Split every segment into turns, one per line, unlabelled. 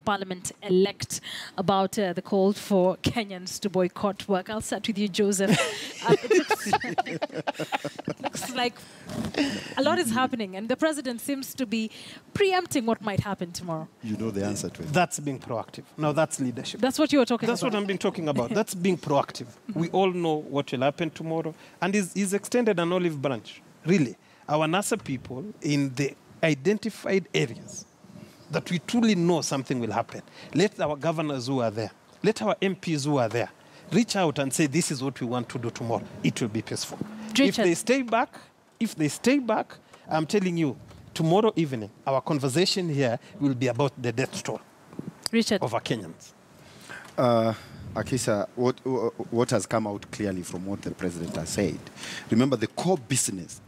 Parliament-elect about the call for Kenyans to boycott work. I'll start with you, Joseph. It looks like a lot is happening, and the president seems to be preempting what might happen tomorrow.
You know the answer to it.
That's being proactive. No, that's leadership.
That's what you were talking
That's
about.
what I've been talking about. That's being proactive. We all know what will happen tomorrow. And he's extended an olive branch. Really, our NASA people in the identified areas that we truly know something will happen. Let our governors who are there, let our MPs who are there, reach out and say, this is what we want to do tomorrow. It will be peaceful.
Richard.
If they stay back, I'm telling you, tomorrow evening, our conversation here will be about the death toll of our Kenyans.
Akisa, what has come out clearly from what the president has said, remember the core business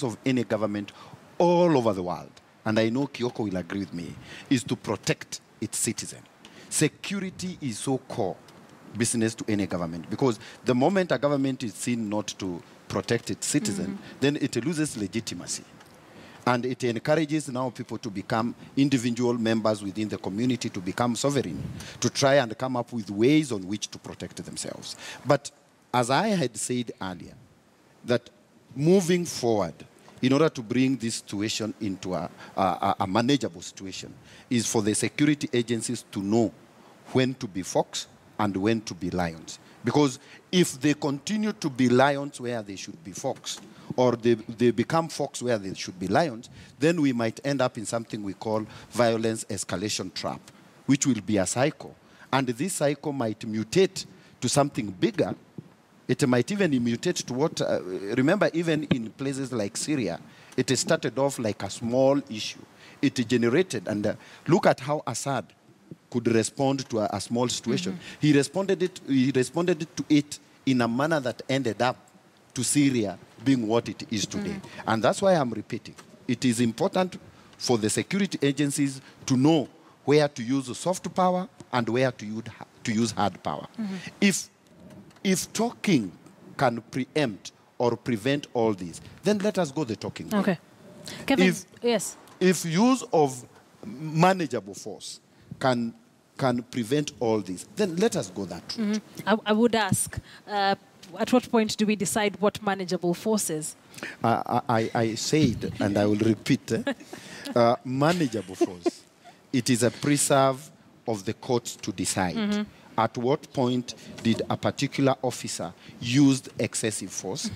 of any government all over the world, and I know Kioko will agree with me, is to protect its citizen. Security is so core business to any government, because the moment a government is seen not to protect its citizen, then it loses legitimacy. And it encourages now people to become individual members within the community, to become sovereign, to try and come up with ways on which to protect themselves. But as I had said earlier, that moving forward, in order to bring this situation into a manageable situation, is for the security agencies to know when to be fox and when to be lions. Because if they continue to be lions where they should be fox, or they become fox where they should be lions, then we might end up in something we call violence escalation trap, which will be a cycle. And this cycle might mutate to something bigger. It might even mutate to what, remember, even in places like Syria, it started off like a small issue. It generated, and look at how Assad could respond to a small situation. He responded to it in a manner that ended up to Syria being what it is today. And that's why I'm repeating. It is important for the security agencies to know where to use soft power and where to use hard power. If talking can preempt or prevent all this, then let us go the talking way.
Okay. Kevin, yes.
If use of manageable force can prevent all this, then let us go that route.
I would ask, at what point do we decide what manageable force is?
I said, and I will repeat, manageable force. It is a preserve of the courts to decide. At what point did a particular officer use excessive force?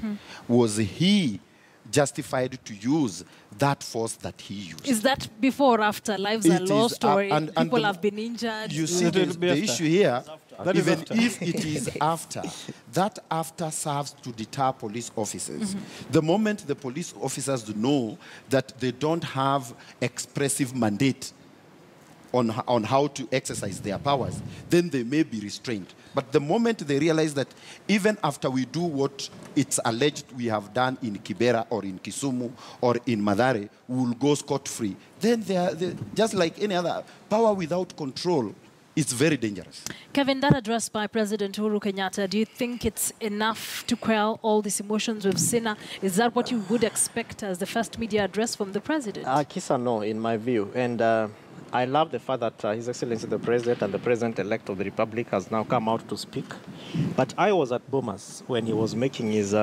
Was he justified to use that force that he used?
Is that before or after lives are lost, or people have been injured?
You see, the issue here, even if it is after, that after serves to deter police officers. The moment the police officers know that they don't have expressive mandate on how to exercise their powers, then they may be restrained. But the moment they realize that even after we do what it's alleged we have done in Kibera or in Kisumu or in Mathare, we will go scot-free, then they're just like any other power without control. It's very dangerous.
Kevin, that address by President Uhuru Kenyatta, do you think it's enough to quell all these emotions we've seen? Is that what you would expect as the first media address from the president?
Kisa, no, in my view. And I love the fact that His Excellency the President and the President-elect of the Republic has now come out to speak. But I was at Bomas when he was making his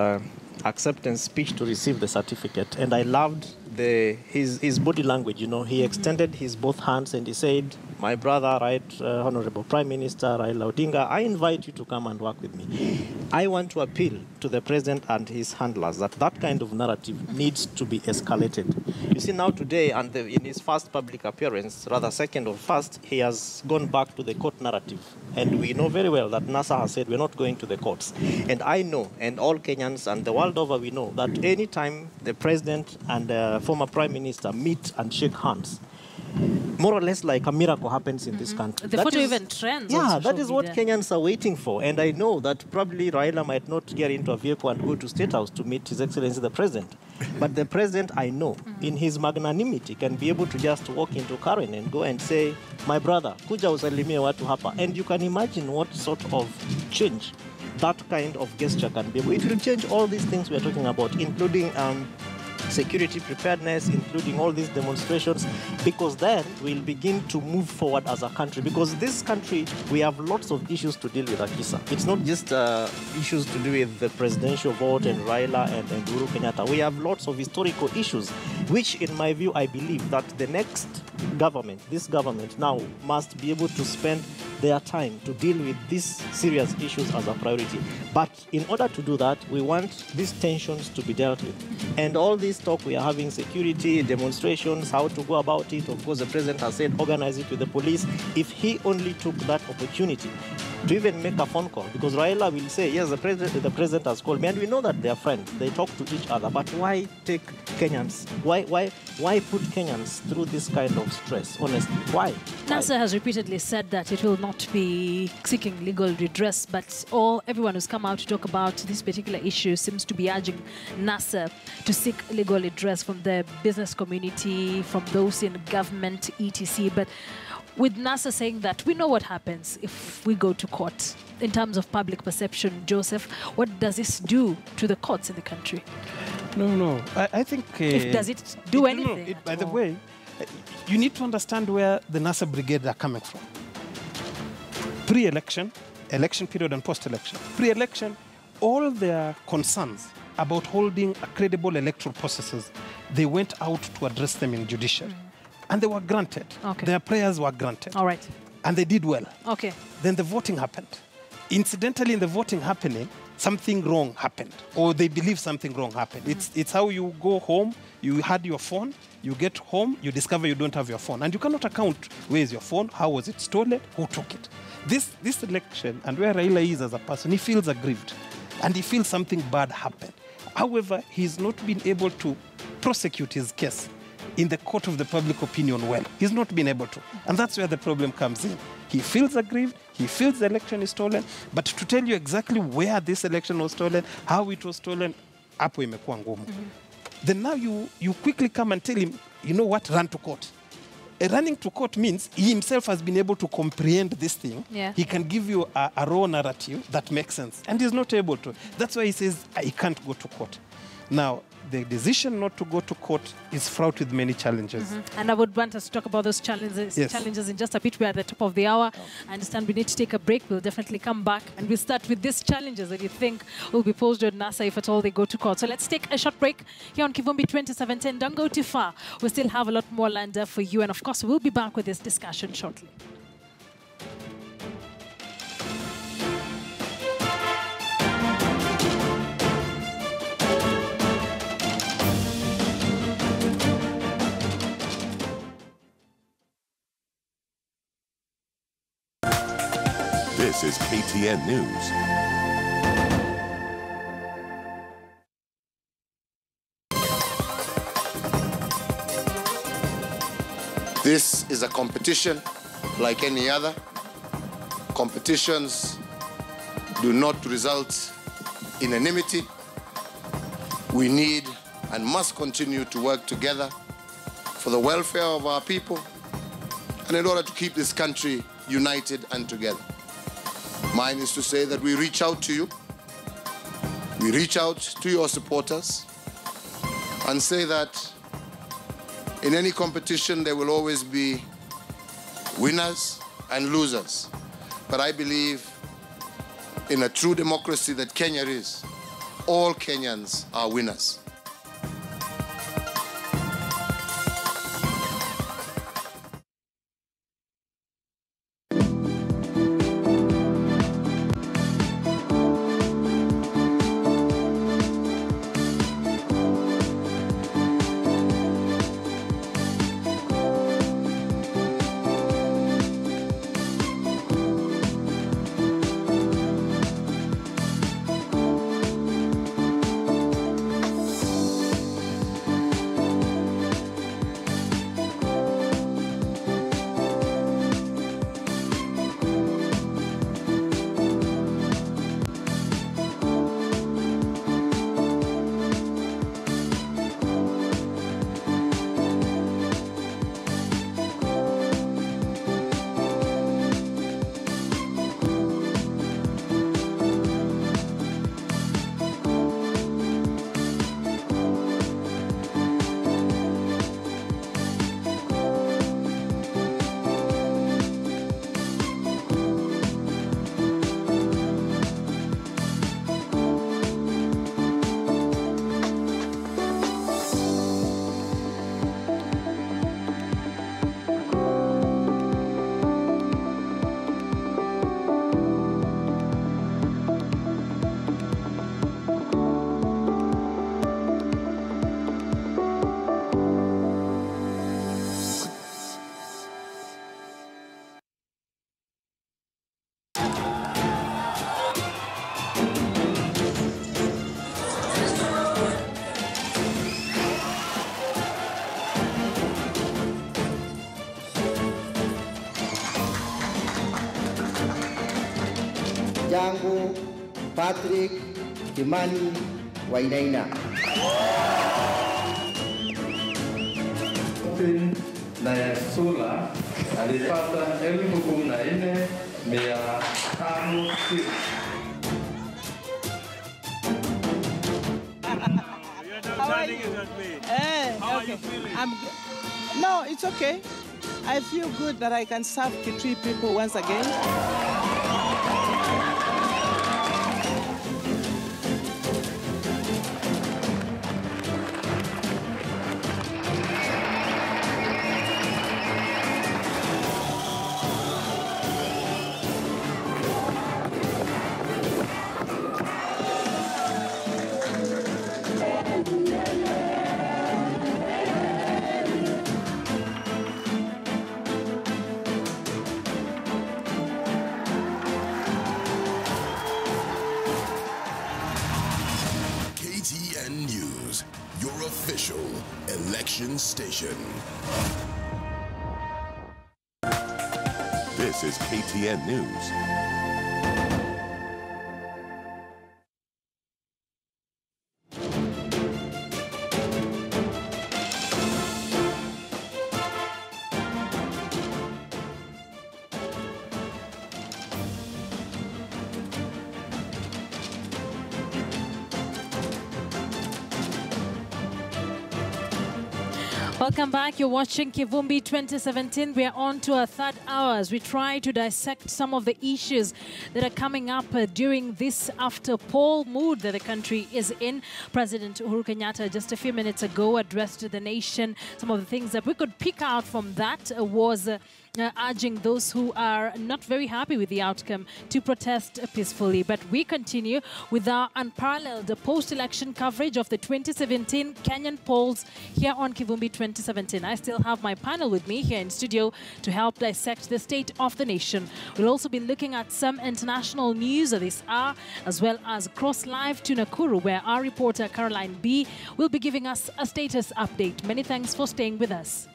acceptance speech to receive the certificate, and I loved his body language. You know, he extended his both hands and he said, "My brother, right, Honorable Prime Minister Raila Odinga, I invite you to come and work with me." I want to appeal to the President and his handlers that that kind of narrative needs to be escalated. You see, now today, and in his first public appearance, rather second or first, he has gone back to the court narrative. And we know very well that NASA has said we're not going to the courts. And I know, and all Kenyans and the world over, we know that any time the President and the former Prime Minister meet and shake hands, more or less like a miracle happens in this country.
The photo even trends.
Yeah, that is what Kenyans are waiting for. And I know that probably Raila might not get into a vehicle and go to State House to meet His Excellency the President. But the President, I know, in his magnanimity, can be able to just walk into Karen and go and say, "My brother, kuja usalimie watu hapa." And you can imagine what sort of change that kind of gesture can be able. It will change all these things we are talking about, including security preparedness, including all these demonstrations, because then we'll begin to move forward as a country. Because this country, we have lots of issues to deal with, Akisa. It's not just issues to do with the presidential vote and Raila and Uhuru Kenyatta. We have lots of historical issues, which in my view, I believe that the next government, this government now must be able to spend their time to deal with these serious issues as a priority. But in order to do that, we want these tensions to be dealt with. And all this talk we are having, security, demonstrations, how to go about it, of course the president has said organize it with the police. If he only took that opportunity to even make a phone call, because Raila will say, yes, the president has called me, and we know that they are friends, they talk to each other, but why take Kenyans, why put Kenyans through this kind of stress, honestly, why?
NASA has repeatedly said that it will not be seeking legal redress, but everyone who's come out to talk about this particular issue seems to be urging NASA to seek legal redress from the business community, from those in government, etc. But with NASA saying that we know what happens if we go to court in terms of public perception, Joseph, what does this do to the courts in the country?
No. I think...
does it do anything?
By the way, you need to understand where the NASA brigade are coming from. Pre-election, election period and post-election. Pre-election, all their concerns about holding a credible electoral processes, they went out to address them in judiciary. And they were granted. Okay. Their prayers were granted.
All right.
And they did well.
Okay.
Then the voting happened. Incidentally, in the voting happening, something wrong happened. Or they believe something wrong happened. It's how you go home, you had your phone, you get home, you discover you don't have your phone. And you cannot account where is your phone, how was it stolen, who took it. This election, and where Raila is as a person, he feels aggrieved. And he feels something bad happened. However, he's not been able to prosecute his case in the court of the public opinion well. He's not been able to. And that's where the problem comes in. He feels aggrieved, he feels the election is stolen, but to tell you exactly where this election was stolen, how it was stolen, hapo imekuwa ngumu. Then now you quickly come and tell him, you know what, run to court. Running to court means he himself has been able to comprehend this thing. Yeah. He can give you a raw narrative that makes sense. And he's not able to. That's why he says, I can't go to court. Now, the decision not to go to court is fraught with many challenges.
And I would want us to talk about those challenges in just a bit. We're at the top of the hour. I understand we need to take a break. We'll definitely come back. And we'll start with these challenges that you think will be posed on NASA if at all they go to court. So let's take a short break here on Kivumbi 2017. Don't go too far. We still have a lot more lined up for you. And of course, we'll be back with this discussion shortly.
This is KTN News.
This is a competition like any other. Competitions do not result in enmity. We need and must continue to work together for the welfare of our people and in order to keep this country united and together. Mine is to say that we reach out to you, we reach out to your supporters and say that in any competition there will always be winners and losers. But I believe in a true democracy that Kenya is, all Kenyans are winners.
Jangu Patrick Kimani Wainaina.
Na ya Sula alipata 14,500.
How are you? How are you feeling? No, it's okay. I feel good that I can serve Kitui people once again.
KTN News, your official election station. This is KTN News.
Welcome back. You're watching Kivumbi 2017. We are on to our third hour as we try to dissect some of the issues that are coming up during this after-poll mood that the country is in. President Uhuru Kenyatta just a few minutes ago addressed the nation. Some of the things that we could pick out from that was urging those who are not very happy with the outcome to protest peacefully. But we continue with our unparalleled post-election coverage of the 2017 Kenyan polls here on Kivumbi 2017. I still have my panel with me here in studio to help dissect the state of the nation. We'll also be looking at some international news this hour, as well as cross live to Nakuru, where our reporter Caroline B will be giving us a status update. Many thanks for staying with us.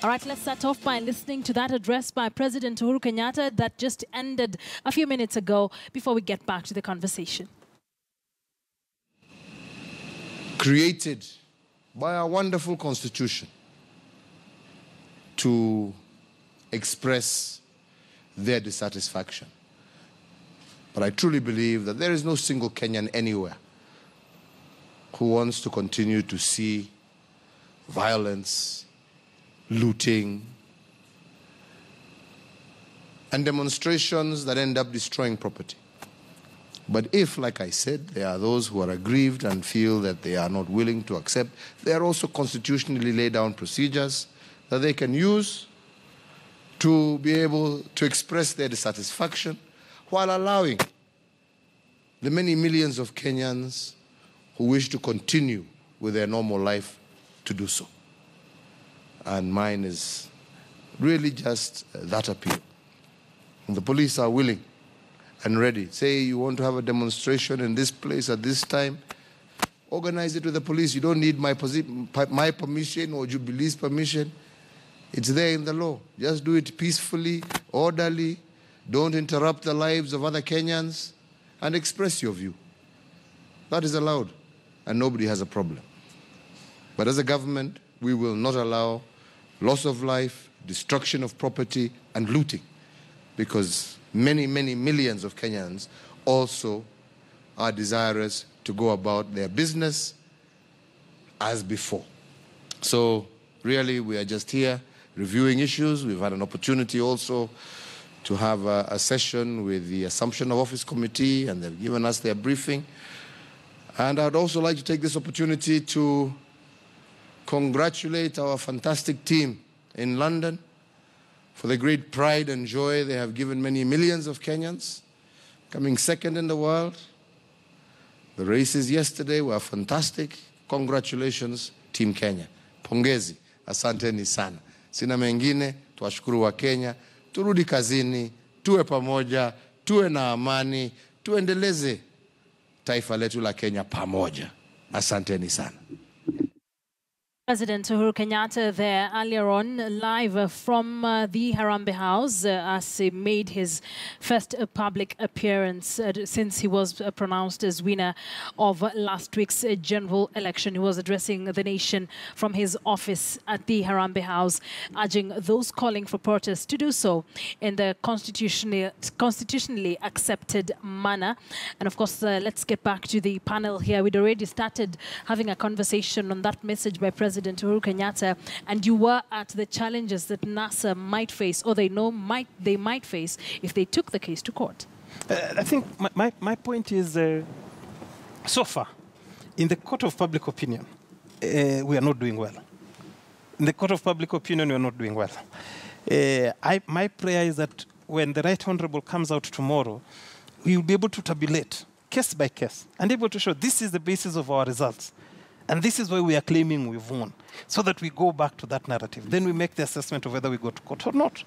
All right, let's start off by listening to that address by President Uhuru Kenyatta that just ended a few minutes ago before we get back to the conversation.
Created by our wonderful constitution to express their dissatisfaction. But I truly believe that there is no single Kenyan anywhere who wants to continue to see violence, looting, and demonstrations that end up destroying property. But if, like I said, there are those who are aggrieved and feel that they are not willing to accept, there are also constitutionally laid down procedures that they can use to be able to express their dissatisfaction while allowing the many millions of Kenyans who wish to continue with their normal life to do so. And mine is really just that appeal. And the police are willing and ready. Say you want to have a demonstration in this place at this time, organize it with the police. You don't need my permission or Jubilee's permission. It's there in the law. Just do it peacefully, orderly. Don't interrupt the lives of other Kenyans and express your view. That is allowed, and nobody has a problem. But as a government, we will not allow loss of life, destruction of property, and looting, because many, many millions of Kenyans also are desirous to go about their business as before. So really, we are just here reviewing issues. We've had an opportunity also to have a session with the Assumption of Office Committee, and they've given us their briefing. And I'd also like to take this opportunity to congratulate our fantastic team in London for the great pride and joy they have given many millions of Kenyans, coming second in the world. The races yesterday were fantastic. Congratulations, Team Kenya. Pongezi, asanteni sana. Sina mengine, tuwashukuru wa Kenya. Turudi kazini, tuwe pamoja, tuwe na amani, tuendeleze taifa letu la Kenya pamoja. Asanteni sana.
President Uhuru Kenyatta there earlier on, live from the Harambee House as he made his first public appearance since he was pronounced as winner of last week's general election. He was addressing the nation from his office at the Harambee House, urging those calling for protests to do so in the constitutionally accepted manner. And of course, let's get back to the panel here. We'd already started having a conversation on that message by President Uhuru Kenyatta, and you were at the challenges that NASA might face, or they might face if they took the case to court.
I think my point is, so far, in the court of public opinion, we are not doing well. In the court of public opinion, we are not doing well. My prayer is that when the Right Honorable comes out tomorrow, we will be able to tabulate case by case and able to show this is the basis of our results. And this is why we are claiming we've won, so that we go back to that narrative. Then we make the assessment of whether we go to court or not.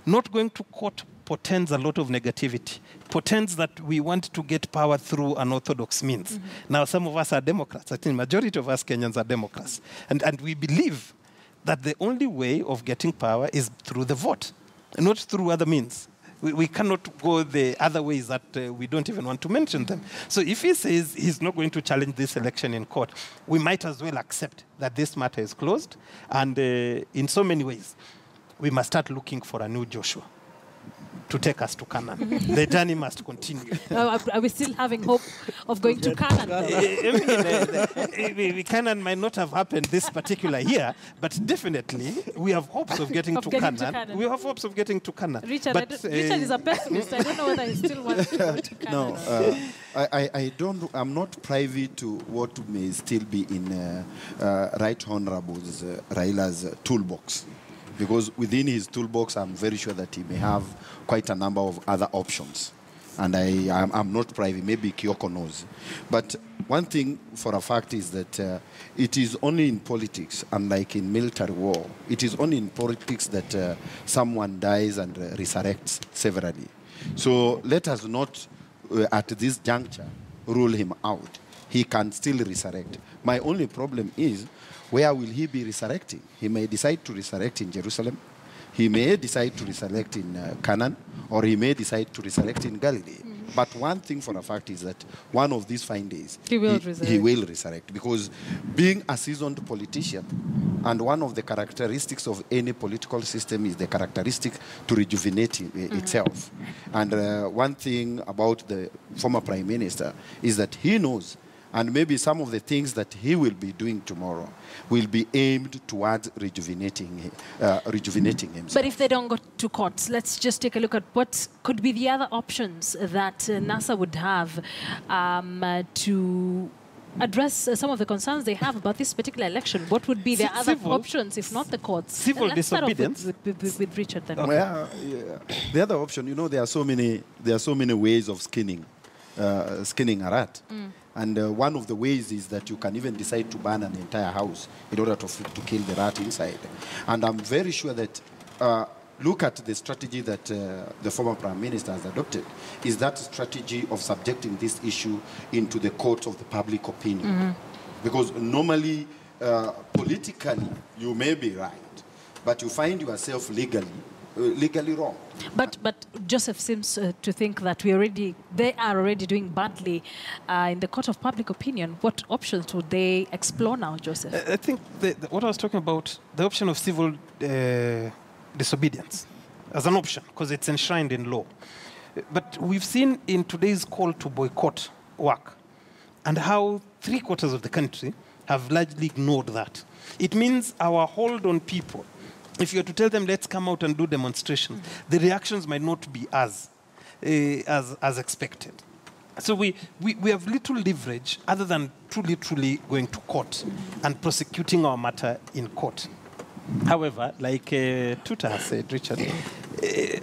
Not going to court portends a lot of negativity, portends that we want to get power through unorthodox means. Now, some of us are Democrats. I think the majority of us Kenyans are Democrats. And we believe that the only way of getting power is through the vote, and not through other means. We cannot go the other ways that we don't even want to mention them. So if he says he's not going to challenge this election in court, we might as well accept that this matter is closed. And in so many ways, we must start looking for a new Joshua to take us to Canaan. The journey must continue.
Are we still having hope of going to Canaan?
Canaan might not have happened this particular year, but definitely we have hopes of getting to Canaan. We have hopes of getting to Canaan.
Richard is a pessimist. I don't know whether he still wants to go to Canaan.
No, I'm not privy to what may still be in Right Honorable's Raila's toolbox. Because within his toolbox, I'm very sure that he may have quite a number of other options. And I'm not privy. Maybe Kyoko knows. But one thing for a fact is that it is only in politics, unlike in military war, it is only in politics that someone dies and resurrects severally. So let us not, at this juncture, rule him out. He can still resurrect. My only problem is, where will he be resurrecting? He may decide to resurrect in Jerusalem. He may decide to resurrect in Canaan, or he may decide to resurrect in Galilee. But one thing for a fact is that one of these fine days, he will resurrect. Because being a seasoned politician, and one of the characteristics of any political system is the characteristic to rejuvenate itself. And one thing about the former Prime Minister is that he knows, and maybe some of the things that he will be doing tomorrow will be aimed towards rejuvenating himself.
But if they don't go to court, let's just take a look at what could be the other options that NASA would have to address some of the concerns they have about this particular election. What would be the other options, if not the courts?
Civil disobedience.
With Richard then.
Okay. Well, the other option, there are so many ways of skinning a rat. And one of the ways is that you can even decide to burn an entire house in order to kill the rat inside. And I'm very sure that, look at the strategy that the former Prime Minister has adopted, is that strategy of subjecting this issue into the court of the public opinion. Because normally, politically, you may be right, but you find yourself legally wrong.
But Joseph seems to think that they are already doing badly in the court of public opinion. What options would they explore now, Joseph?
I think what I was talking about, the option of civil disobedience as an option, because it's enshrined in law. But we've seen in today's call to boycott work and how 3/4 of the country have largely ignored that. It means our hold on people, if you were to tell them, let's come out and do demonstrations, the reactions might not be as expected. So we have little leverage other than truly going to court and prosecuting our matter in court. However, like Tuta has said, Richard,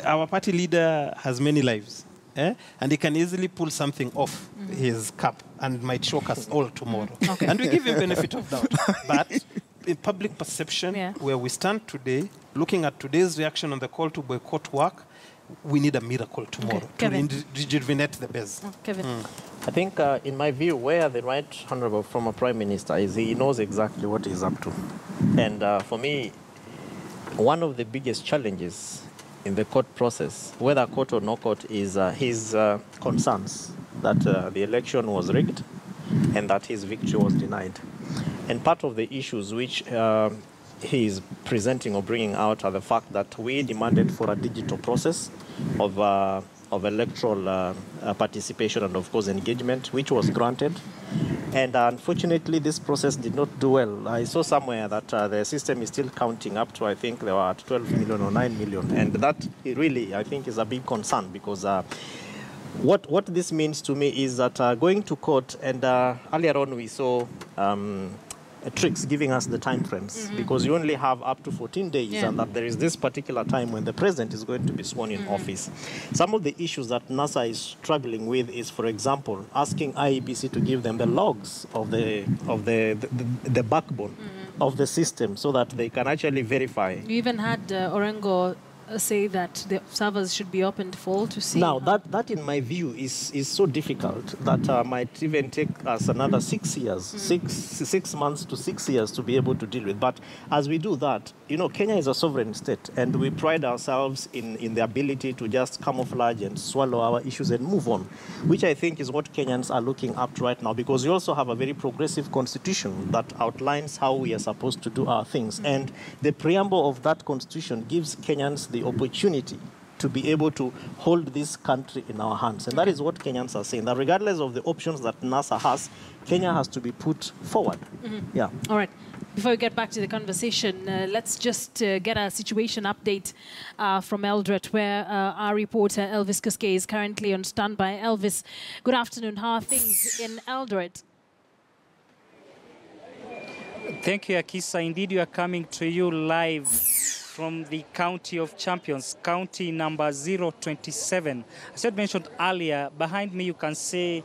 our party leader has many lives. And he can easily pull something off his cap and might shock us all tomorrow. Okay. And we give him benefit of doubt. But in public perception, where we stand today, looking at today's reaction on the call to boycott work, we need a miracle tomorrow to rejuvenate the base.
Kevin.
I think, in my view, where the right honorable former Prime Minister is, he knows exactly what he's up to. And for me, one of the biggest challenges in the court process, whether court or no court, is his concerns that the election was rigged and that his victory was denied. And part of the issues which he is presenting or bringing out are the fact that we demanded for a digital process of electoral participation and, of course, engagement, which was granted. And unfortunately, this process did not do well. I saw somewhere that the system is still counting up to, I think, there were 12 million or 9 million. And that really, I think, is a big concern because what this means to me is that going to court, and earlier on we saw tricks giving us the time frames because you only have up to 14 days and that there is this particular time when the president is going to be sworn in office. Some of the issues that NASA is struggling with is, for example, asking IEBC to give them the logs of the backbone of the system so that they can actually verify.
You even had Orengo say that the servers should be opened for all to see.
Now, that in my view is so difficult that might even take us another 6 years, 6 months to 6 years to be able to deal with. But as we do that, you know, Kenya is a sovereign state, and we pride ourselves in the ability to just camouflage and swallow our issues and move on, which I think is what Kenyans are looking up to right now, because we also have a very progressive constitution that outlines how we are supposed to do our things. And the preamble of that constitution gives Kenyans the opportunity to be able to hold this country in our hands. And that is what Kenyans are saying, that regardless of the options that NASA has, Kenya has to be put forward. Yeah.
All right. Before we get back to the conversation, let's just get a situation update from Eldoret, where our reporter Elvis Kuske is currently on standby. Elvis, good afternoon. How are things in Eldoret?
Thank you, Akisa. Indeed, we are coming to you live from the County of Champions, county number 027. As I mentioned earlier, behind me you can see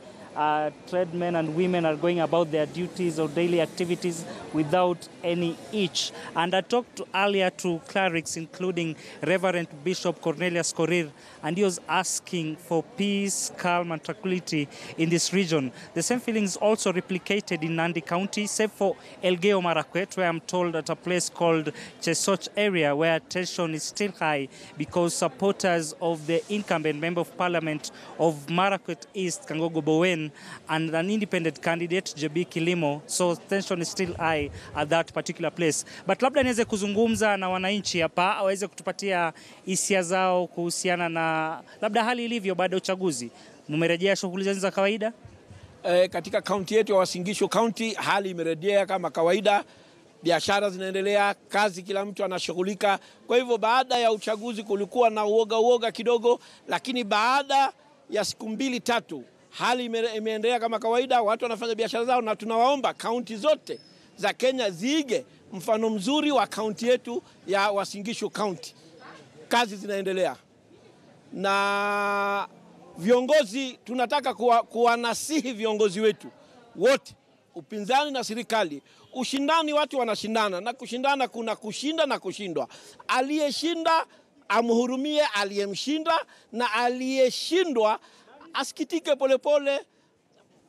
tradesmen and women are going about their duties or daily activities without any itch. And I talked earlier to clerics, including Reverend Bishop Cornelius Korir, and he was asking for peace, calm, and tranquility in this region. The same feelings also replicated in Nandi County, save for Elgeyo Marakwet, where I'm told at a place called Chesoch area, where tension is still high because supporters of the incumbent Member of Parliament of Marakwet East, Kangogo Bowen, and an independent candidate, JB Kilimo. So tension is still high at that particular place. But labda niweze kuzungumza na wananchi hapa, aweze kutupatia hisia zao kuhusiana na labda hali ilivyo baada ya uchaguzi. Mmerejea shughuli zenu za kawaida?
Katika kaunti yetu ya Uasin Gishu County, hali imerejea kama kawaida. Biashara zinaendelea, kazi kila mtu anashughulika. Kwa hivyo baada ya uchaguzi kulikuwa na uoga kidogo, lakini baada ya siku 2-3 hali imeendelea kama kawaida, watu wanafanya biashara zao, na tunawaomba kaunti zote za Kenya ziige mfano mzuri wa kaunti yetu ya Uasin Gishu County. Kazi zinaendelea. Na viongozi, tunataka kuwanasihi viongozi wetu wote, upinzani na serikali. Ushindani, watu wanashindana, na kushindana kuna kushinda na kushindwa. Aliyeshinda amhurumie aliyemshinda, na aliyeshindwa asikitike polepole,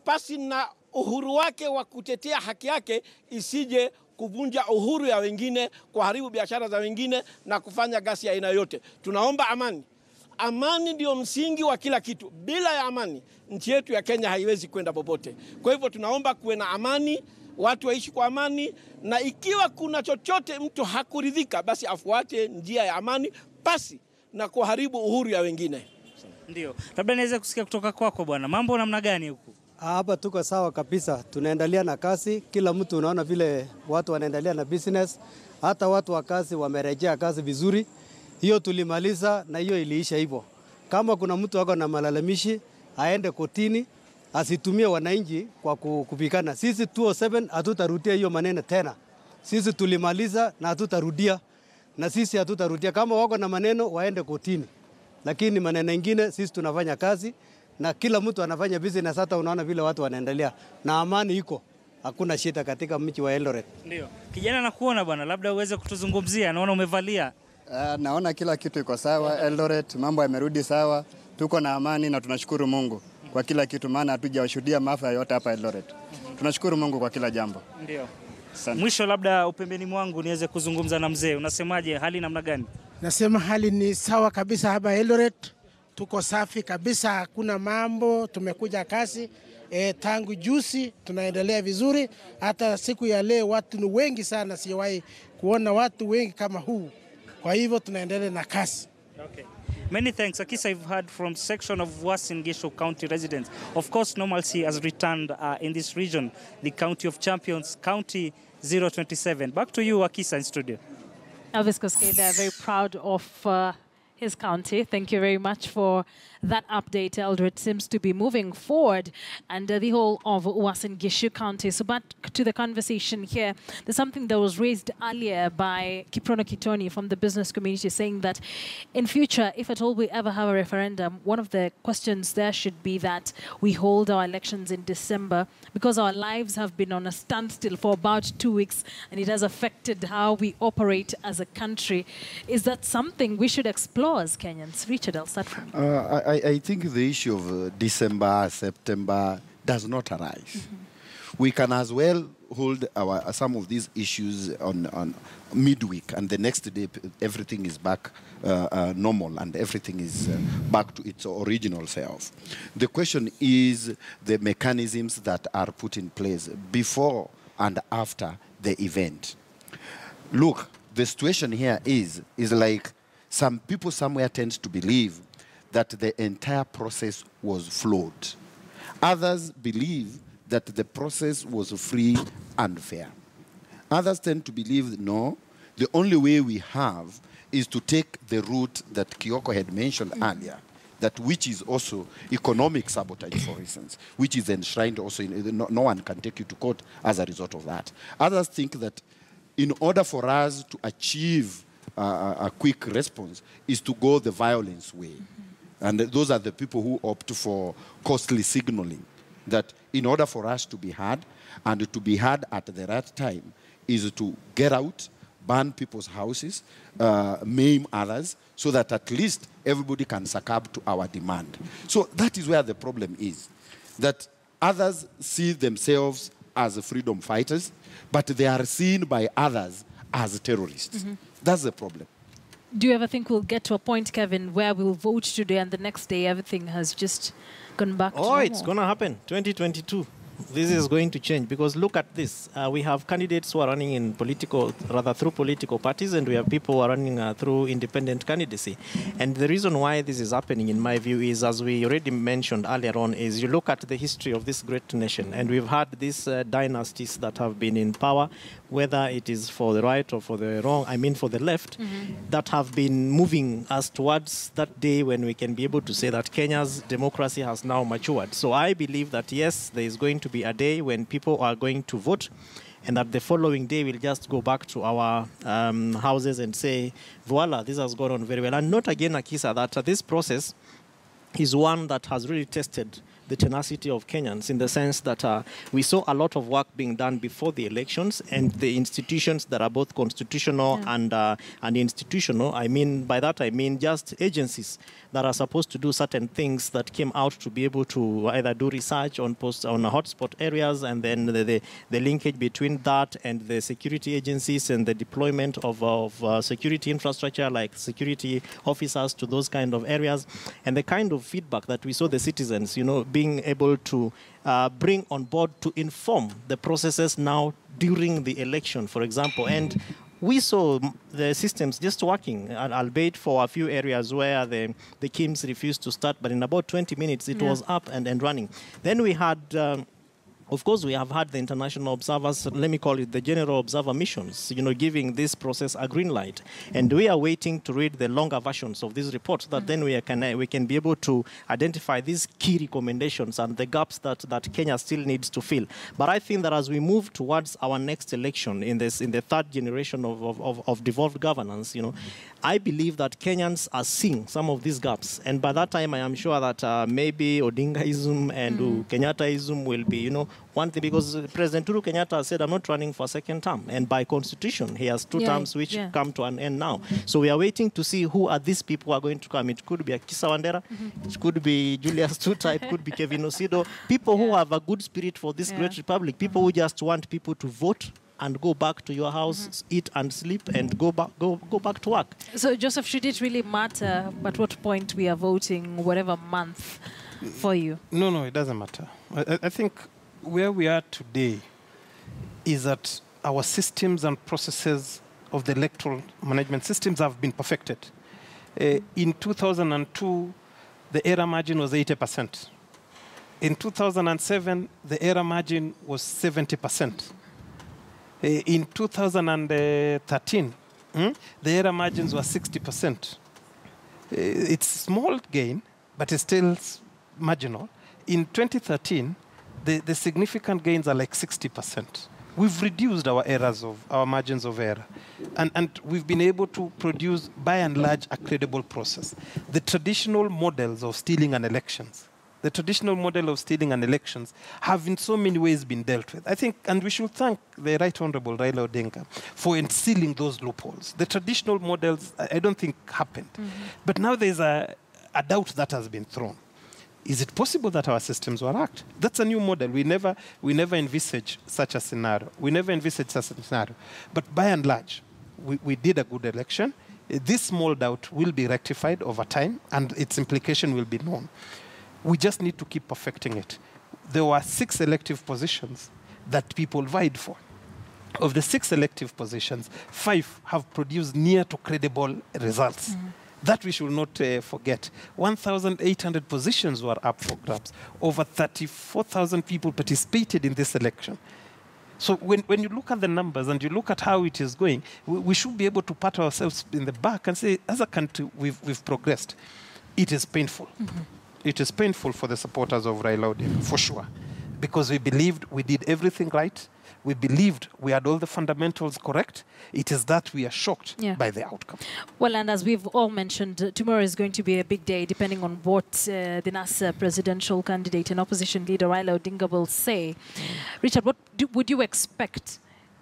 pasi na uhuru wake wa kutetea haki yake isije kuvunja uhuru ya wengine, kuharibu biashara za wengine na kufanya ghasia ya aina yote. Tunaomba amani. Amani ndio msingi wa kila kitu. Bila ya amani, nchi yetu ya Kenya haiwezi kwenda popote. Kwa hivyo tunaomba kuwe na amani, watu waishi kwa amani, na ikiwa kuna chochote mtu hakuridhika, basi afuate njia ya amani pasi na kuharibu uhuru ya wengine.
Ndio. Labda niweze kusikia kutoka kwako bwana. Mambo namna gani huku?
Hapa tuko sawa kabisa. Tunaendelea na kazi. Kila mtu unaona vile watu wanaendelea na business. Hata watu wa kazi wamerejea kazi vizuri. Hiyo tulimaliza na hiyo iliisha hivyo. Kama kuna mtu wako na malalamishi, aende kotini, asitumie wananchi kwa kupigana. Sisi 207 hatutarudia hiyo maneno tena. Sisi tulimaliza na hatutarudia. Na sisi hatutarudia. Kama wako na maneno, waende kotini. Lakini maneno mengine sisi tunafanya kazi na kila mtu anafanya business. Hata unaona vile watu wanaendelea na amani iko, hakuna shida katika mji wa Eldoret.
Ndio. Kijana nakuona bwana, labda uweze kutuzungumzia, naona umevalia.
Naona kila kitu iko sawa Eldoret, mambo yamerudi sawa, tuko na amani na tunashukuru Mungu. kwa kila kitu, maana hatujashuhudia maafa yote hapa Eldoret. Tunashukuru Mungu kwa kila jambo.
Ndio. Mwisho labda upembeni mwangu niweze kuzungumza na mzee. Unasemaje, hali namna gani?
Nasema hali ni sawa kabisa hapa Eldoret. Tuko safi kabisa, hakuna mambo, tumekuja kasi. Tangu juzi tunaendelea vizuri. Hata siku ya leo watu ni wengi sana, siwahi kuona watu wengi kama huu. Kwa hivyo tunaendelea na kasi.
Okay. Many thanks. Akisa, I've heard from section of Uasin Gishu County residents. Of course, normalcy has returned in this region, the County of Champions, County 027. Back to you, Akisa, in studio.
Elvis Koskei, they're very proud of his county. Thank you very much for that update. Eldoret seems to be moving forward, and the whole of Uasin Gishu County. So back to the conversation here, there's something that was raised earlier by Kiprono Kitoni from the business community, saying that in future, if at all we ever have a referendum, one of the questions there should be that we hold our elections in December, because our lives have been on a standstill for about 2 weeks, and it has affected how we operate as a country. Is that something we should explore as Kenyans? Richard, I'll start from you.
I think the issue of December, September does not arise. We can as well hold some of these issues on midweek, and the next day everything is back normal and everything is back to its original self. The question is the mechanisms that are put in place before and after the event. Look, the situation here is like some people somewhere tend to believe that the entire process was flawed. Others believe that the process was free and fair. Others tend to believe, no, the only way we have is to take the route that Kioko had mentioned earlier, that which is also economic sabotage, for instance, which is enshrined also in, no one can take you to court as a result of that. Others think that in order for us to achieve a quick response is to go the violence way. And those are the people who opt for costly signaling, that in order for us to be heard, and to be heard at the right time, is to get out, burn people's houses, maim others, so that at least everybody can succumb to our demand. So that is where the problem is, that others see themselves as freedom fighters, but they are seen by others as terrorists. That's the problem.
Do you ever think we'll get to a point, Kevin, where we'll vote today and the next day everything has just gone back to normal?
It's going to happen. 2022. This is going to change, because look at this. We have candidates who are running in through political parties, and we have people who are running through independent candidacy. And the reason why this is happening, in my view, is, as we already mentioned earlier on, is you look at the history of this great nation, and we've had these dynasties that have been in power, whether it is for the right or for the wrong, I mean for the left, that have been moving us towards that day when we can be able to say that Kenya's democracy has now matured. So I believe that, yes, there is going to be a day when people are going to vote, and that the following day we'll just go back to our houses and say, voila, this has gone on very well. And not again, Akisa, that this process is one that has really tested the tenacity of Kenyans, in the sense that we saw a lot of work being done before the elections, and the institutions that are both constitutional and institutional. I mean, by that I mean just agencies that are supposed to do certain things that came out to be able to either do research on hotspot areas, and then the linkage between that and the security agencies and the deployment of security infrastructure like security officers to those kind of areas, and the kind of feedback that we saw the citizens, being able to bring on board to inform the processes now during the election, for example. And we saw the systems just working, albeit for a few areas where the KIMs refused to start, but in about 20 minutes it was up and running. Then we had... of course, we have had the international observers, let me call it the general observer missions, giving this process a green light. And we are waiting to read the longer versions of this report, so that then we can be able to identify these key recommendations and the gaps that Kenya still needs to fill. But I think that as we move towards our next election in the third generation of devolved governance, I believe that Kenyans are seeing some of these gaps. And by that time, I am sure that maybe Odingaism and Kenyattaism will be, one thing, because President Uhuru Kenyatta said, I'm not running for a second term. And by constitution, he has two terms which come to an end now. So we are waiting to see who are these people who are going to come. It could be Akisa Wandera, it could be Julius Tuta, it could be Kevin Osido. People who have a good spirit for this great republic, people who just want people to vote and go back to your house, eat and sleep, and go back to work.
So, Joseph, should it really matter at what point we are voting, whatever month, for you?
No, it doesn't matter. I think where we are today is that our systems and processes of the electoral management systems have been perfected. In 2002, the error margin was 80%. In 2007, the error margin was 70%. In 2013, the error margins were 60%. It's small gain, but it's still marginal. In 2013, the significant gains are like 60%. We've reduced our errors of our margins of error, and we've been able to produce, by and large, a credible process. The traditional models of stealing an elections, have in so many ways been dealt with. I think, and we should thank the Right Honorable Raila Odinga for unsealing those loopholes. The traditional models, I don't think, happened. But now there's a doubt that has been thrown. Is it possible that our systems were hacked? That's a new model. We never envisaged such a scenario. But by and large, we did a good election. This small doubt will be rectified over time, and its implication will be known. We just need to keep perfecting it. There were 6 elective positions that people vied for. Of the 6 elective positions, 5 have produced near to credible results. That we should not forget. 1,800 positions were up for grabs. Over 34,000 people participated in this election. So when you look at the numbers and you look at how it is going, we should be able to pat ourselves in the back and say, as a country, we've progressed. It is painful. It is painful for the supporters of Raila Odinga, for sure, because we believed we did everything right. We believed we had all the fundamentals correct. It is that we are shocked by the outcome.
Well, and as we've all mentioned, tomorrow is going to be a big day, depending on what the NASA presidential candidate and opposition leader Raila Odinga will say. Richard, what would you expect,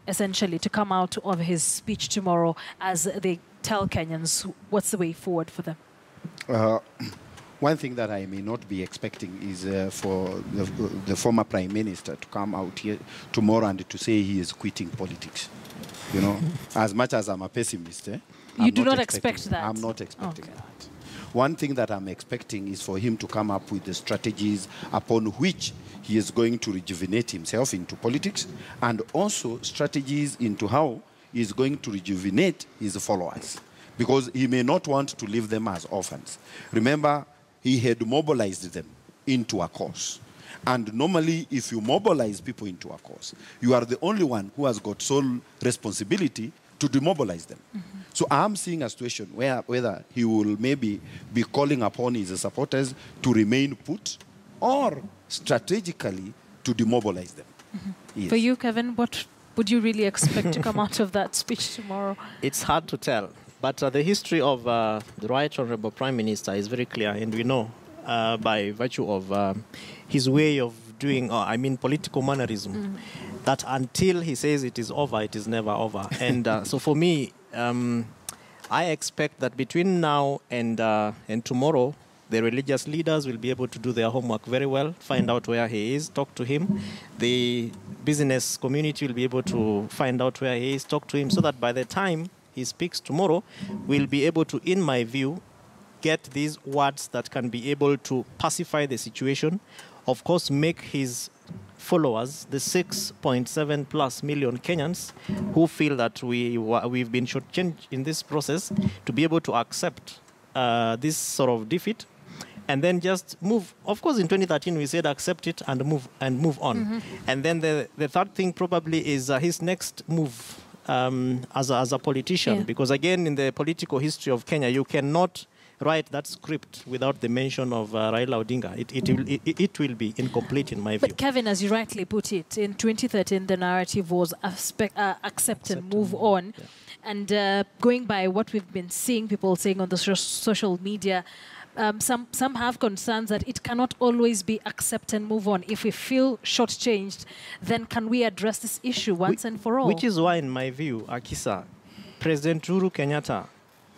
essentially, to come out of his speech tomorrow as they tell Kenyans what's the way forward for them?
One thing that I may not be expecting is for the former Prime Minister to come out here tomorrow and to say he is quitting politics. You know, as much as I'm a pessimist,
you do not expect that?
I'm not expecting that. One thing that I'm expecting is for him to come up with the strategies upon which he is going to rejuvenate himself into politics, and also strategies into how he is going to rejuvenate his followers, because he may not want to leave them as orphans. Remember, he had mobilized them into a cause. And normally, if you mobilize people into a cause, you are the only one who has got sole responsibility to demobilize them. So I'm seeing a situation where whether he will maybe be calling upon his supporters to remain put, or strategically to demobilize them. Yes.
For you, Kevin, what would you really expect to come out of that speech tomorrow?
It's hard to tell. But the history of the Right Honorable Prime Minister is very clear, and we know by virtue of his way of doing, political mannerism, that until he says it is over, it is never over. And so for me, I expect that between now and tomorrow, the religious leaders will be able to do their homework very well, find out where he is, talk to him. The business community will be able to find out where he is, talk to him, so that by the time he speaks tomorrow, we'll be able to, in my view, get these words that can be able to pacify the situation. Of course, make his followers, the 6.7 plus million Kenyans who feel that we've been shortchanged in this process, to be able to accept this sort of defeat, and then just move. Of course, in 2013, we said accept it and move on. And then the third thing probably is his next move. As a politician, because again, in the political history of Kenya, you cannot write that script without the mention of Raila Odinga. It will be incomplete in my view.
But Kevin, as you rightly put it, in 2013, the narrative was accept and move on. And going by what we've been seeing, people saying on the social media, some have concerns that it cannot always be accept and move on. If we feel shortchanged, then can we address this issue once and for all?
Which is why, in my view, Akisa, President Uhuru Kenyatta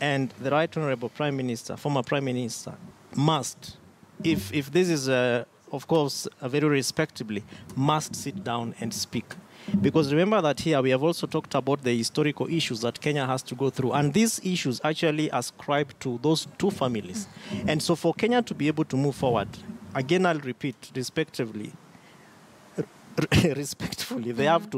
and the Right Honorable Prime Minister, former Prime Minister, must, if this is, of course, very respectably, must sit down and speak. Because remember that here we have also talked about the historical issues that Kenya has to go through. And these issues actually ascribe to those two families. And so for Kenya to be able to move forward, again, I'll repeat, respectively,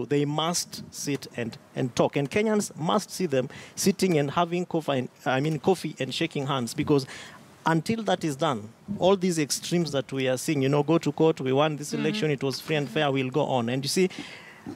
they must sit and talk. And Kenyans must see them sitting and having coffee and shaking hands, because until that is done, all these extremes that we are seeing, go to court, we won this election, it was free and fair, will go on. And you see,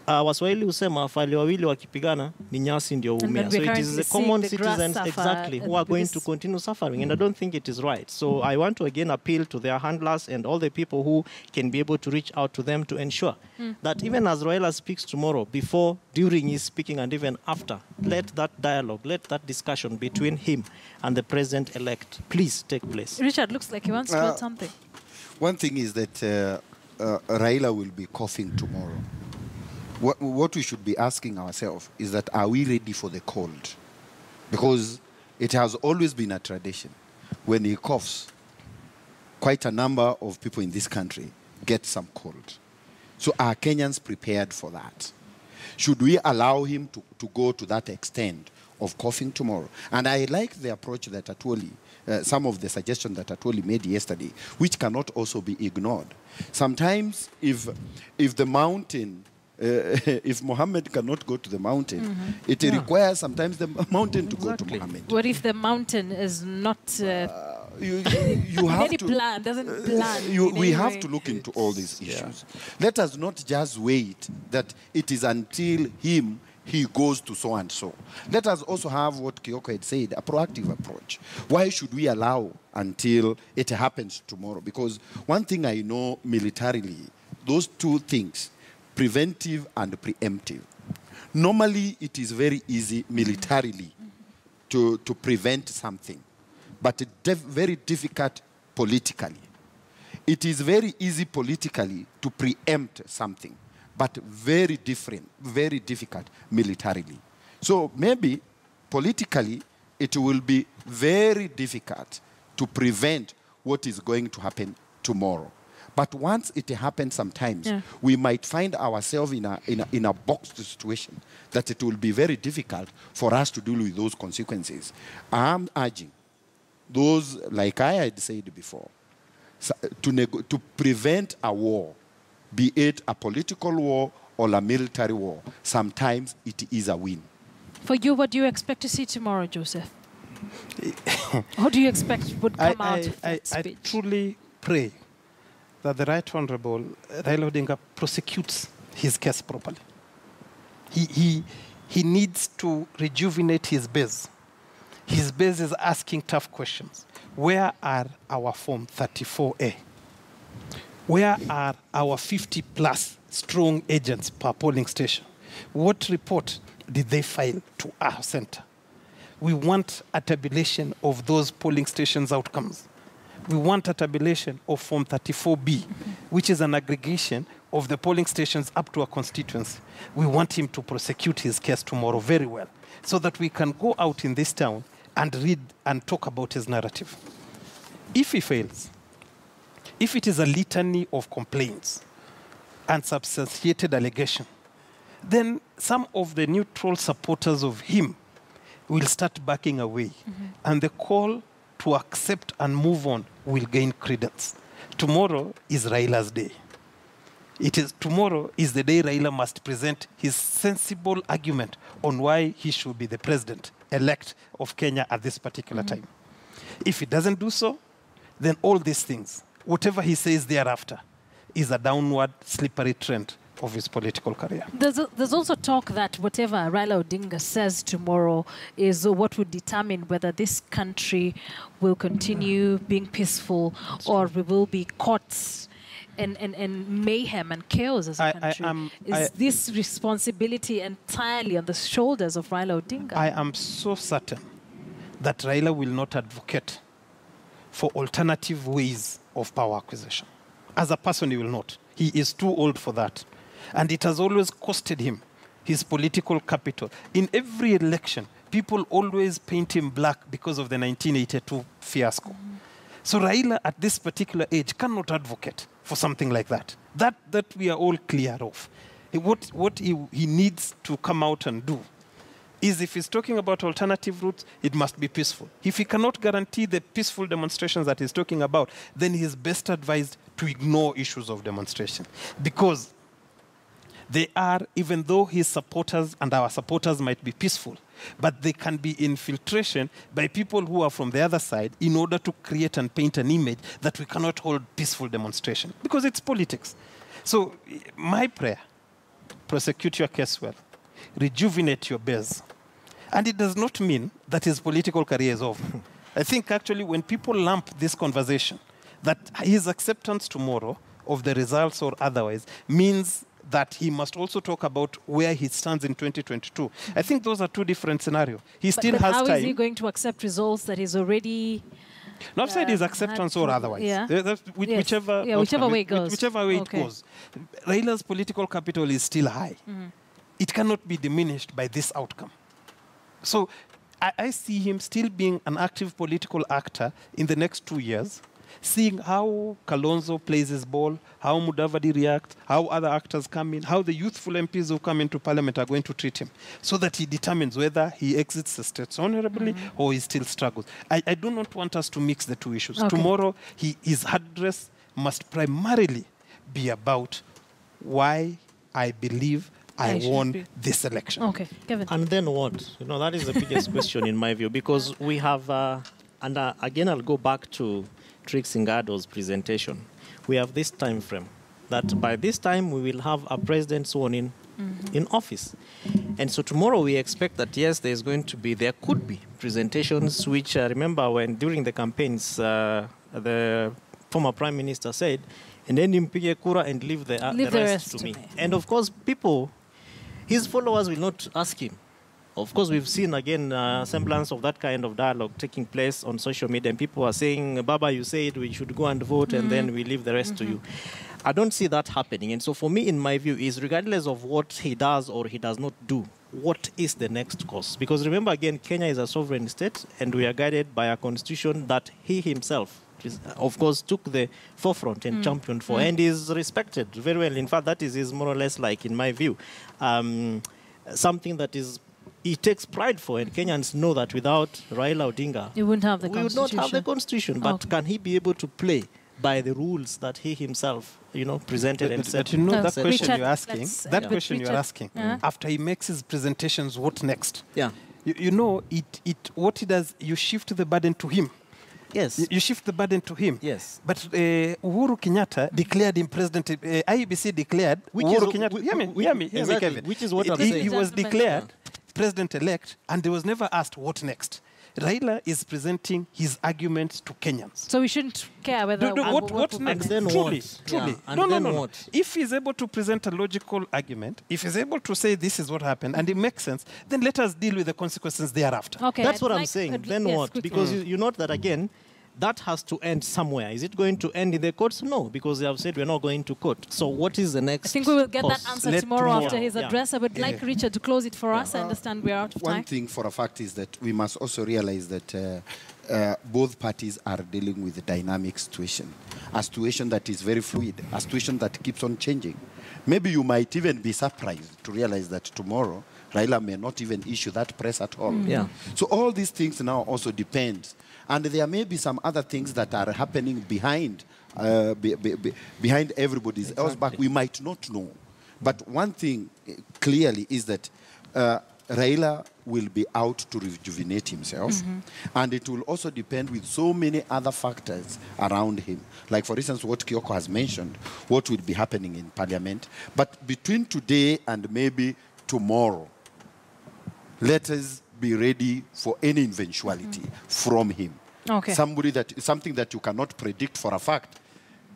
Waswahili husema fali wawili wakipigana ni nyasi ndio umea. So it is the common citizens exactly who are going to continue suffering, and I don't think it is right. So I want to again appeal to their handlers and all the people who can be able to reach out to them to ensure that even as Raila speaks tomorrow, before, during his speaking, and even after, let that dialogue, let that discussion between him and the president-elect please take place.
Richard looks like he wants to add something.
One thing is that Raila will be coughing tomorrow. What we should be asking ourselves is that, are we ready for the cold? Because it has always been a tradition. When he coughs, quite a number of people in this country get some cold. So are Kenyans prepared for that? Should we allow him to go to that extent of coughing tomorrow? And I like the approach that Atwoli, some of the suggestions that Atwoli made yesterday, which cannot also be ignored. Sometimes if the mountain, if Mohammed cannot go to the mountain, it requires sometimes the mountain to go to Mohammed.
What if the mountain is not
you have to
plan, doesn't plan?
We have to look into all these issues. Let us not just wait that it is until he goes to so and so. Let us also have what Kioko had said, a proactive approach. Why should we allow until it happens tomorrow? Because one thing I know militarily, those two things, preventive and preemptive. Normally, it is very easy militarily to prevent something, but very difficult politically. It is very easy politically to preempt something, but very difficult militarily. So maybe politically, it will be very difficult to prevent what is going to happen tomorrow. But once it happens sometimes, we might find ourselves in a boxed situation that it will be very difficult for us to deal with those consequences. I'm urging those, like I had said before, to prevent a war, be it a political war or a military war. Sometimes it is a win.
For you, what do you expect to see tomorrow, Joseph? What do you expect would come out of that speech?
I truly pray that the Right Honorable Raila Odinga prosecutes his case properly. He needs to rejuvenate his base. His base is asking tough questions. Where are our Form 34A? Where are our 50-plus strong agents per polling station? What report did they file to our center? We want a tabulation of those polling stations' outcomes. We want a tabulation of Form 34B, which is an aggregation of the polling stations up to a constituency. We want him to prosecute his case tomorrow very well, so that we can go out in this town and read and talk about his narrative. If he fails, if it is a litany of complaints and substantiated allegation, then some of the neutral supporters of him will start backing away, and the call to accept and move on will gain credence. Tomorrow is Raila's day. Tomorrow is the day Raila must present his sensible argument on why he should be the president-elect of Kenya at this particular time. If he doesn't do so, then all these things, whatever he says thereafter, is a downward slippery trend of his political career.
There's also talk that whatever Raila Odinga says tomorrow is what would determine whether this country will continue being peaceful or we will be caught in mayhem and chaos as a country. Is this responsibility entirely on the shoulders of Raila Odinga?
I am so certain that Raila will not advocate for alternative ways of power acquisition. As a person, he will not. He is too old for that. And it has always costed him his political capital. In every election, people always paint him black because of the 1982 fiasco. So Raila, at this particular age, cannot advocate for something like that. That we are all clear of. What he needs to come out and do is, if he's talking about alternative routes, it must be peaceful. If he cannot guarantee the peaceful demonstrations that he's talking about, then he's best advised to ignore issues of demonstration. Because they are, even though his supporters and our supporters might be peaceful, but they can be infiltration by people who are from the other side in order to create and paint an image that we cannot hold peaceful demonstration, because it's politics. So my prayer, prosecute your case well, rejuvenate your base. And it does not mean that his political career is over. I think actually when people lump this conversation, that his acceptance tomorrow of the results or otherwise means that he must also talk about where he stands in 2022. I think those are two different scenarios. He still has time.
How is he going to accept results that he's already...
Not said his acceptance or otherwise.
Yeah.
Whichever
way it goes.
Whichever way it goes. Raila's political capital is still high. It cannot be diminished by this outcome. So I see him still being an active political actor in the next 2 years, seeing how Kalonzo plays his ball, how Mudavadi reacts, how other actors come in, how the youthful MPs who come into parliament are going to treat him, so that he determines whether he exits the states honorably or he still struggles. I do not want us to mix the two issues. Tomorrow, his address must primarily be about why I believe I won this election.
Okay, Kevin.
And then what? You know, that is the biggest question in my view, because we have, and again, I'll go back to Trix Ngado's presentation. We have this time frame that by this time we will have a president sworn in office. And so tomorrow we expect that, yes, there could be presentations, which remember when during the campaigns, the former prime minister said, and then impige kura and leave the rest to me. And of course, his followers will not ask him. Of course, we've seen, again, semblance of that kind of dialogue taking place on social media. And people are saying, Baba, you said we should go and vote, and then we leave the rest to you. I don't see that happening. And so for me, in my view, is regardless of what he does or he does not do, what is the next course? Because remember, again, Kenya is a sovereign state, and we are guided by a constitution that he himself, of course, took the forefront and championed for, and is respected very well. In fact, that is more or less like, in my view, something that he takes pride for, and Kenyans know that without Raila Odinga,
we would not have the
constitution. But can he be able to play by the rules that he himself, presented and said?
But you know that question you're asking. That question you're asking. After he makes his presentations, what next?
Yeah.
You know, what he does, you shift the burden to him.
Yes.
You shift the burden to him.
Yes.
But Uhuru Kenyatta declared him president. IEBC declared Uhuru Kenyatta. Hear me, Kevin.
Which is what I'm saying.
He was declared president-elect, and he was never asked what next. Raila is presenting his arguments to Kenyans.
So we shouldn't care whether...
What next? Truly.
Yeah.
No. If he's able to present a logical argument, if he's able to say this is what happened, and it makes sense, then let us deal with the consequences thereafter.
Okay,
that's what I'm saying. Then what?
Quickly.
Because you note that, again, that has to end somewhere. Is it going to end in the courts? No, because they have said we're not going to court. So what is the next?
I think we will get
course?
that answer tomorrow after his address. I would like Richard to close it for us. I understand we are out of time.
One thing for a fact is that we must also realize that both parties are dealing with a dynamic situation, a situation that is very fluid, a situation that keeps on changing. Maybe you might even be surprised to realize that tomorrow Raila may not even issue that press at all.
Yeah.
So all these things now also depend. And there may be some other things that are happening behind behind everybody's else back. We might not know. But one thing clearly is that Raila will be out to rejuvenate himself. And it will also depend with so many other factors around him. Like, for instance, what Kioko has mentioned, what will be happening in Parliament. But between today and maybe tomorrow, let us be ready for any eventuality from him.
Okay.
Something that you cannot predict for a fact.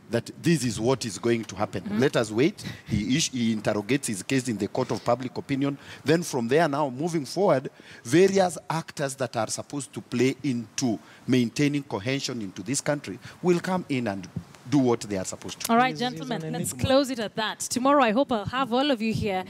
that this is what is going to happen. Let us wait. He interrogates his case in the court of public opinion. Then from there now, moving forward, various actors that are supposed to play into maintaining cohesion into this country will come in and do what they are supposed to.
All right, gentlemen, let's close it at that. Tomorrow, I hope I'll have all of you here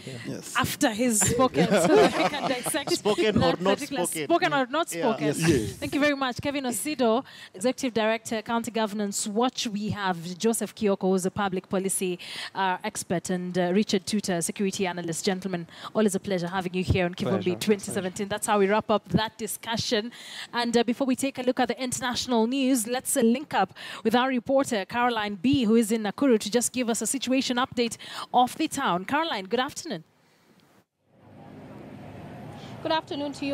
after he's spoken so that we can dissect
spoken or not spoken.
Spoken or not spoken.
Yes.
Thank you very much. Kevin Osido, Executive Director, County Governance Watch. We have Joseph Kioko, who's a public policy expert, and Richard Tuta, Security Analyst. Gentlemen, always a pleasure having you here on Kivumbi 2017. That's how we wrap up that discussion. And before we take a look at the international news, let's link up with our reporter, Caroline B., who is in Nakuru, to just give us a situation update of the town. Caroline, good afternoon.
Good afternoon to you.